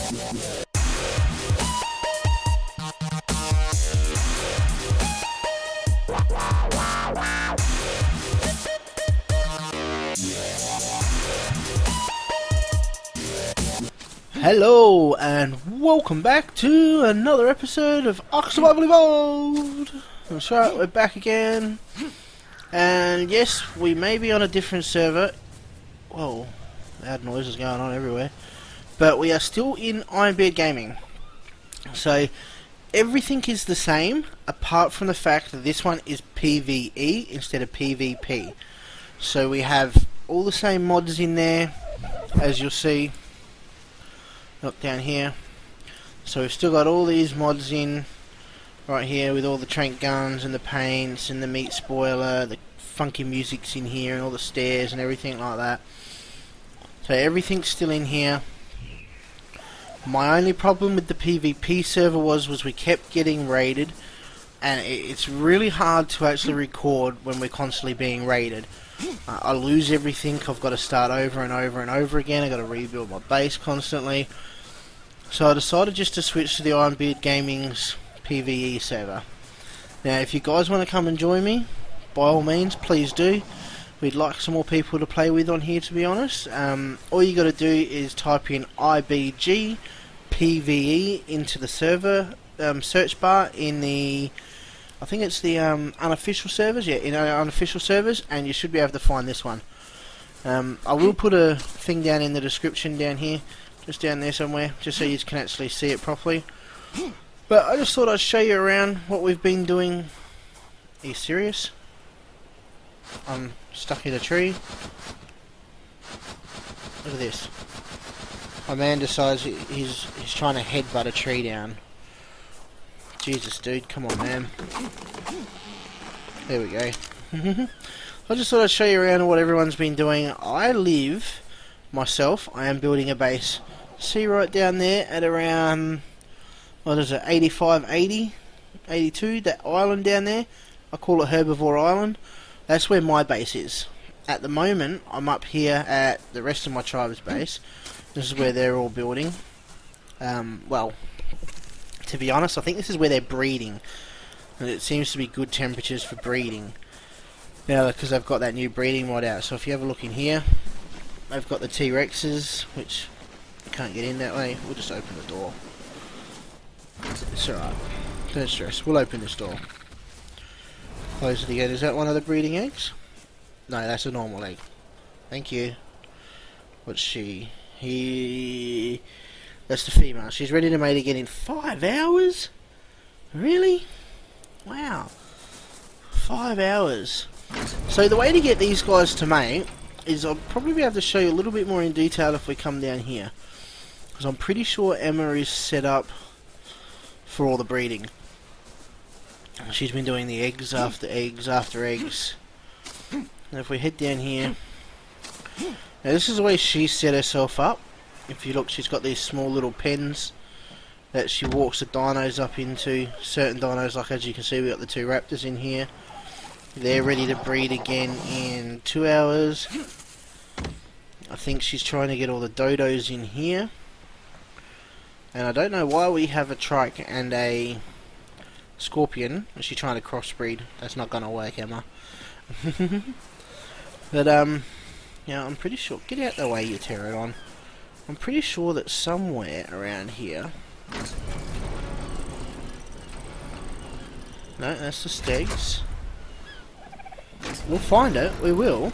Hello and welcome back to another episode of ARK SURVIVAL Evolved. That's right, we're back again. And yes, we may be on a different server. Whoa, loud noises going on everywhere. But we are still in Ironbeard Gaming. So everything is the same, apart from the fact that this one is PvE instead of PvP. So we have all the same mods in there, as you'll see. Up down here. So we've still got all these mods in right here with all the trank guns and the paints and the meat spoiler, the funky music's in here and all the stairs and everything like that. So everything's still in here. My only problem with the PvP server was we kept getting raided, and it's really hard to actually record when we're constantly being raided. I lose everything. I've got to start over and over and over again. I've got to rebuild my base constantly. So I decided just to switch to the Ironbeard Gaming's PvE server. Now if you guys want to come and join me, by all means please do. We'd like some more people to play with on here, to be honest. All you got to do is type in IBG PvE into the server search bar in the, I think it's the unofficial servers, yeah, in our unofficial servers, and you should be able to find this one. I will put a thing down in the description down here, just down there somewhere, just so you can actually see it properly. But I just thought I'd show you around what we've been doing. Are you serious? I'm stuck in a tree. Look at this. My man decides he's trying to headbutt a tree down. Jesus, dude, come on, man. There we go. I just thought I'd show you around what everyone's been doing. I live, myself, I am building a base. See right down there at around, what is it, 85, 80, 82, that island down there? I call it Herbivore Island. That's where my base is. At the moment, I'm up here at the rest of my tribe's base. This is where they're all building. Well, to be honest, I think this is where they're breeding. And it seems to be good temperatures for breeding. Now, because I've got that new breeding mod out. So if you have a look in here, I've got the T-Rexes, which you can't get in that way. We'll just open the door. It's alright. Don't stress. We'll open this door. Close it again. Is that one of the breeding eggs? No, that's a normal egg. Thank you. What's she? That's the female. She's ready to mate again in 5 hours? Really? Wow. 5 hours. So the way to get these guys to mate is I'll probably be able to show you a little bit more in detail if we come down here. Because I'm pretty sure Emma is set up for all the breeding. She's been doing the eggs after eggs after eggs. And if we head down here, now this is the way she set herself up. If you look, she's got these small little pens that she walks the dinos up into. Certain dinos, like as you can see, we've got the two raptors in here. They're ready to breed again in 2 hours. I think she's trying to get all the dodos in here. And I don't know why we have a trike and a scorpion. Is she trying to crossbreed? That's not going to work, Emma. But, yeah, I'm pretty sure... Get out the way, you pterodon. I'm pretty sure that somewhere around here... No, that's the steaks. We'll find it. We will.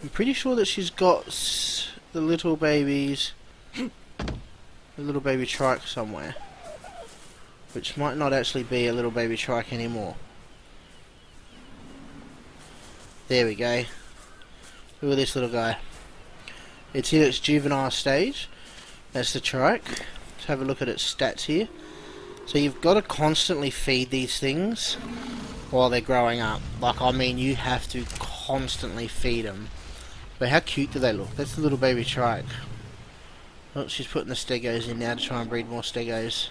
I'm pretty sure that she's got the little babies... The little baby trike somewhere. Which might not actually be a little baby trike anymore. There we go. Look at this little guy. It's in its juvenile stage. That's the trike. Let's have a look at its stats here. So you've got to constantly feed these things while they're growing up. Like, I mean, you have to constantly feed them. But how cute do they look? That's the little baby trike. Oh, she's putting the stegos in now to try and breed more stegos.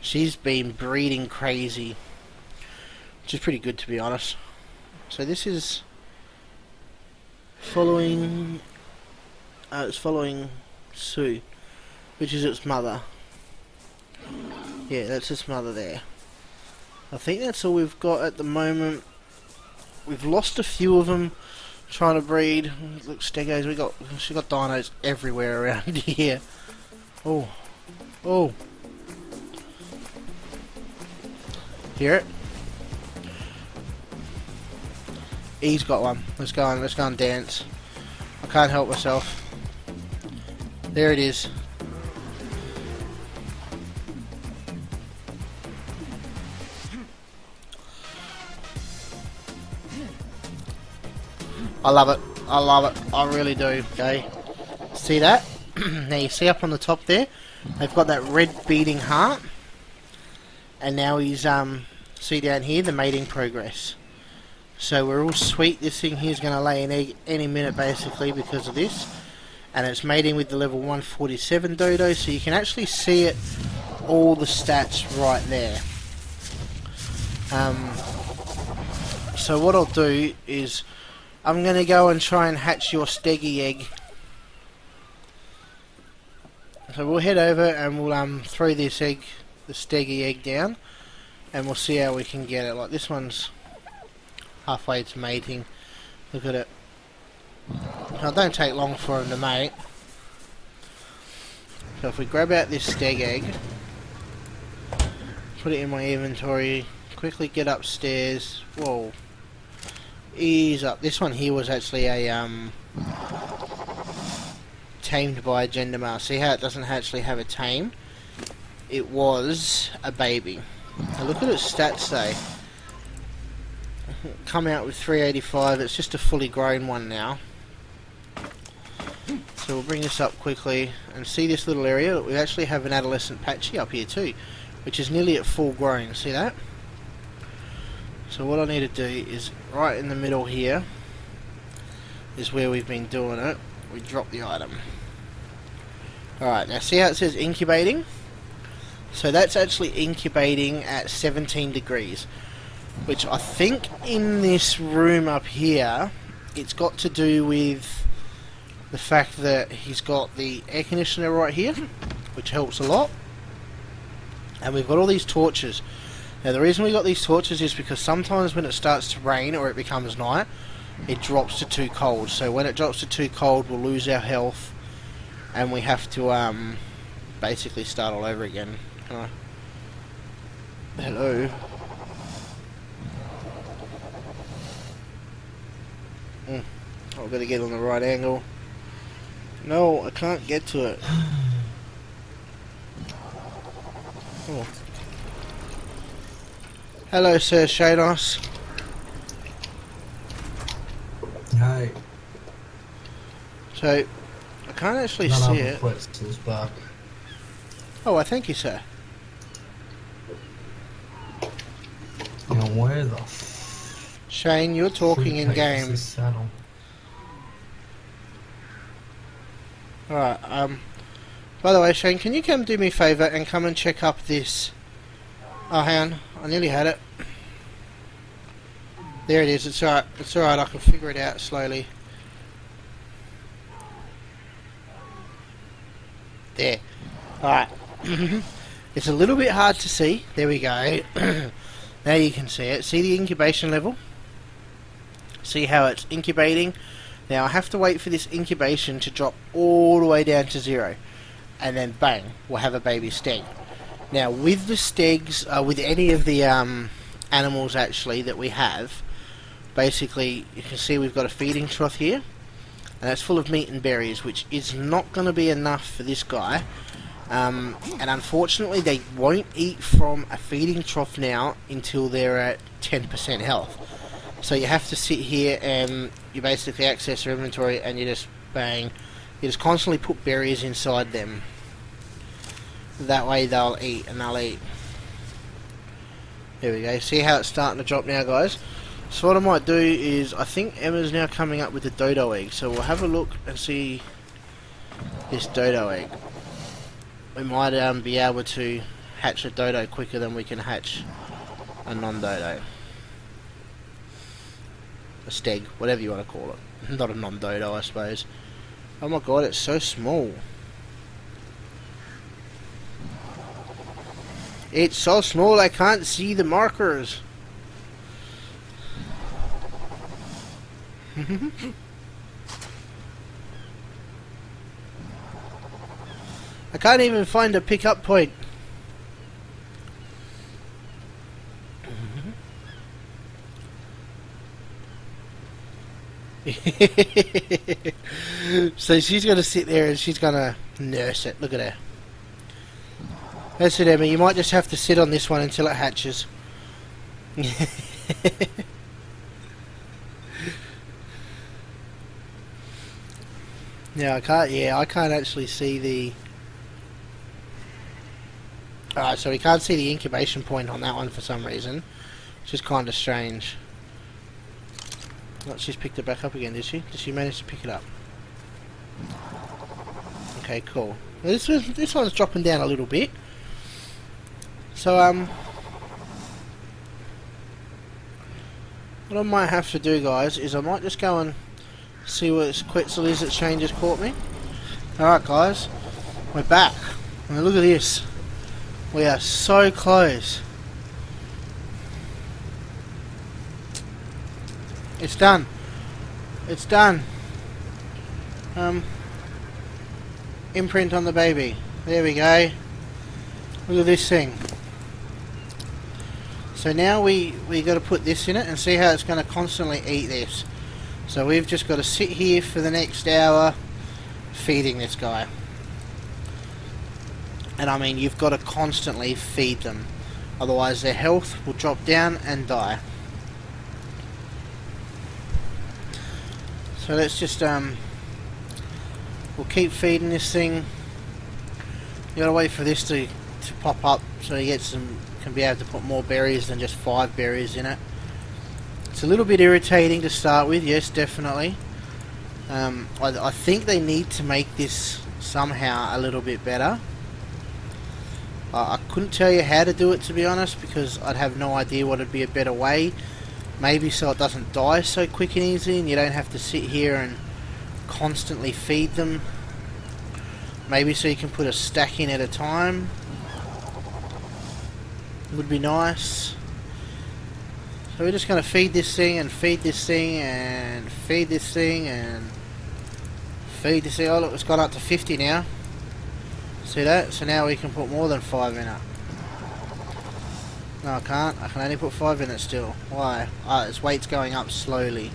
She's been breeding crazy, which is pretty good, to be honest. So this is following... it's following Sue, which is its mother. Yeah, that's its mother there. I think that's all we've got at the moment. We've lost a few of them trying to breed. Look, stegos, she got dinos everywhere around here. Oh, oh. Hear it? He's got one. Let's go and dance. I can't help myself. There it is. I love it. I love it. I really do. Okay. See that? Now you see up on the top there, they've got that red beating heart. And now he's, see down here, the mating progress. So we're all sweet. This thing here is going to lay an egg any minute basically because of this. And it's mating with the level 147 dodo, so you can actually see it, all the stats right there. So what I'll do is, I'm going to go and try and hatch your steggy egg. So we'll head over and we'll throw this egg, the steggy egg down, and we'll see how we can get it. Like this one's halfway to mating. Look at it. Now, it don't take long for him to mate. So if we grab out this steg egg, put it in my inventory, quickly get upstairs. Whoa. Ease up. This one here was actually a tamed by a gender male. See how it doesn't actually have a tame? It was a baby. Now look at its stats though. Come out with 385. It's just a fully grown one now. So we'll bring this up quickly and see this little area. We actually have an adolescent patchy up here too, which is nearly at full grown. See that? So what I need to do is, right in the middle here is where we've been doing it. We drop the item. Alright, now see how it says incubating? So that's actually incubating at 17 degrees, which I think in this room up here, it's got to do with the fact that he's got the air conditioner right here, which helps a lot. And we've got all these torches. Now the reason we got these torches is because sometimes when it starts to rain or it becomes night, it drops to too cold. So when it drops to too cold, we'll lose our health and we have to basically start all over again. Hello. I've got to get on the right angle. No, I can't get to it. Oh. Hello, Sir Shados. Hi. So, I can't actually see it. Back. Oh, I thank you, sir. You know, where the Shane, you're talking in game. Alright, by the way, Shane, can you come do me a favour and come and check up this... Oh, hang on, I nearly had it. There it is, it's alright, I can figure it out slowly. There. Alright. It's a little bit hard to see. There we go. Now you can see it. See the incubation level? See how it's incubating? Now I have to wait for this incubation to drop all the way down to 0. And then bang, we'll have a baby steg. Now with the stegs, with any of the animals actually that we have, basically you can see we've got a feeding trough here. And that's full of meat and berries, which is not going to be enough for this guy. And unfortunately they won't eat from a feeding trough now until they're at 10% health. So you have to sit here and you basically access your inventory and you just bang, you just constantly put berries inside them. That way they'll eat and they'll eat. There we go, see how it's starting to drop now, guys? So what I might do is, I think Emma's now coming up with the dodo egg, so we'll have a look and see this dodo egg. We might be able to hatch a dodo quicker than we can hatch a non-dodo. A steg, whatever you want to call it. Not a non-dodo, I suppose. Oh my god, it's so small. It's so small I can't see the markers. I can't even find a pickup point. So she's gonna sit there and she's gonna nurse it. Look at her. That's it, Emma. You might just have to sit on this one until it hatches. Yeah, I can't. Yeah, I can't actually see the. Alright, so we can't see the incubation point on that one for some reason, which is kind of strange. Well, she's picked it back up again, did she? Did she manage to pick it up? Okay, cool. Well, this one's dropping down a little bit. So, what I might have to do, guys, is I might just go and see what this Quetzal is that Shane just caught me. Alright, guys. We're back. And look at this. We are so close. It's done. It's done. Imprint on the baby. There we go. Look at this thing. So now we got to put this in it and see how it's going to constantly eat this. So we've just got to sit here for the next hour feeding this guy. And I mean, you've got to constantly feed them, otherwise their health will drop down and die. So let's just we'll keep feeding this thing. You gotta wait for this to pop up so you can be able to put more berries than just 5 berries in it. It's a little bit irritating to start with, yes, definitely. I think they need to make this somehow a little bit better. I couldn't tell you how to do it, to be honest, because I'd have no idea what would be a better way. Maybe so it doesn't die so quick and easy and you don't have to sit here and constantly feed them. Maybe so you can put a stack in at a time. Would be nice. So we're just going to feed this thing and feed this thing and feed this thing and feed this thing. Oh look, it's gone up to 50 now. See that? So now we can put more than 5 in it. No, I can't. I can only put 5 in it still. Why? Ah, its weight's going up slowly.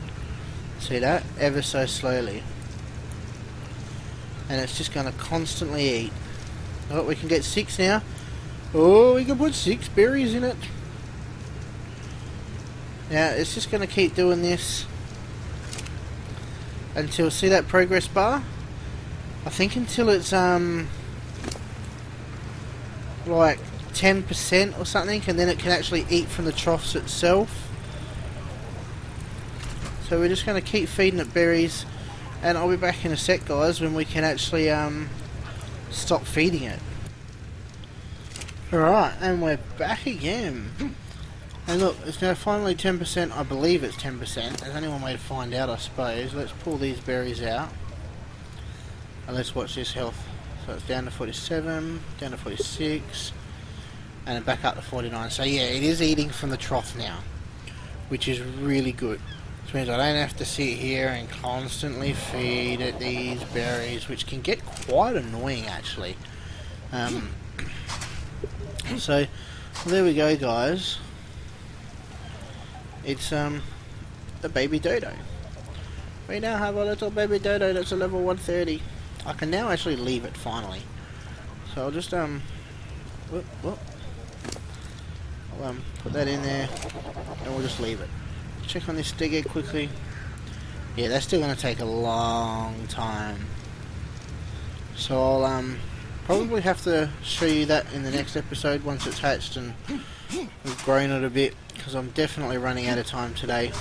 See that? Ever so slowly. And it's just going to constantly eat. Oh, we can get 6 now. Oh, we can put 6 berries in it. Now, it's just going to keep doing this until, see that progress bar? I think until it's, like 10% or something, and then it can actually eat from the troughs itself. So we're just going to keep feeding it berries, and I'll be back in a sec, guys, when we can actually stop feeding it. Alright, and we're back again. And look, it's now finally 10%. I believe it's 10%. There's only one way to find out, I suppose. Let's pull these berries out and let's watch this health. So it's down to 47, down to 46, and then back up to 49. So yeah, it is eating from the trough now, which is really good. Which means I don't have to sit here and constantly feed it these berries, which can get quite annoying actually. So well, there we go, guys. It's a baby dodo. We now have a little baby dodo that's a level 130. I can now actually leave it finally. So I'll just I'll put that in there and we'll just leave it. Check on this dig egg quickly. Yeah, that's still going to take a long time. So I'll probably have to show you that in the next episode once it's hatched and we've grown it a bit, because I'm definitely running out of time today.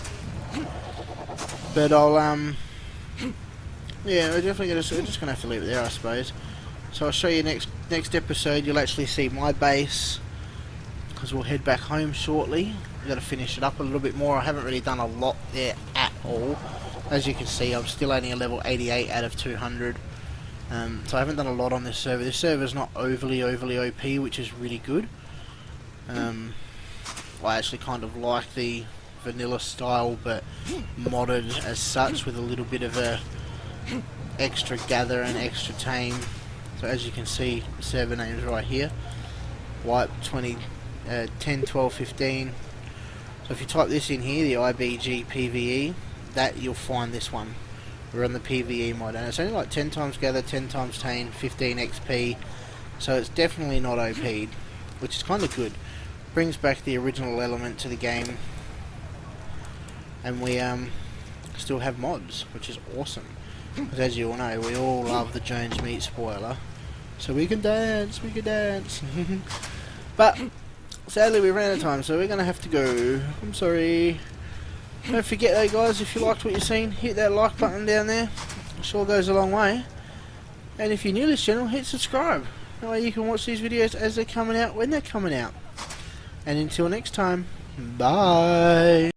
But I'll yeah, we're just gonna have to leave it there, I suppose. So I'll show you next episode. You'll actually see my base, because we'll head back home shortly. We've got to finish it up a little bit more. I haven't really done a lot there at all. As you can see, I'm still only a level 88 out of 200. So I haven't done a lot on this server. This server's not overly OP, which is really good. I actually kind of like the vanilla style, but modded as such with a little bit of a extra gather and extra tame. So as you can see, the server names right here, wipe 10, 12, 15. So if you type this in here, the IBG PVE, that you'll find this one. We're on the PVE mod, and it's only like 10 times gather, 10 times tame, 15 XP, so it's definitely not OP'd, which is kind of good. Brings back the original element to the game, and we still have mods, which is awesome. Because as you all know, we all love the Jones Meat spoiler, so we can dance, we can dance. But sadly we ran out of time, so we're going to have to go. I'm sorry. Don't forget though guys, if you liked what you've seen, hit that like button down there. It sure goes a long way. And if you're new to this channel, hit subscribe. That way you can watch these videos as they're coming out, when they're coming out. And until next time, bye.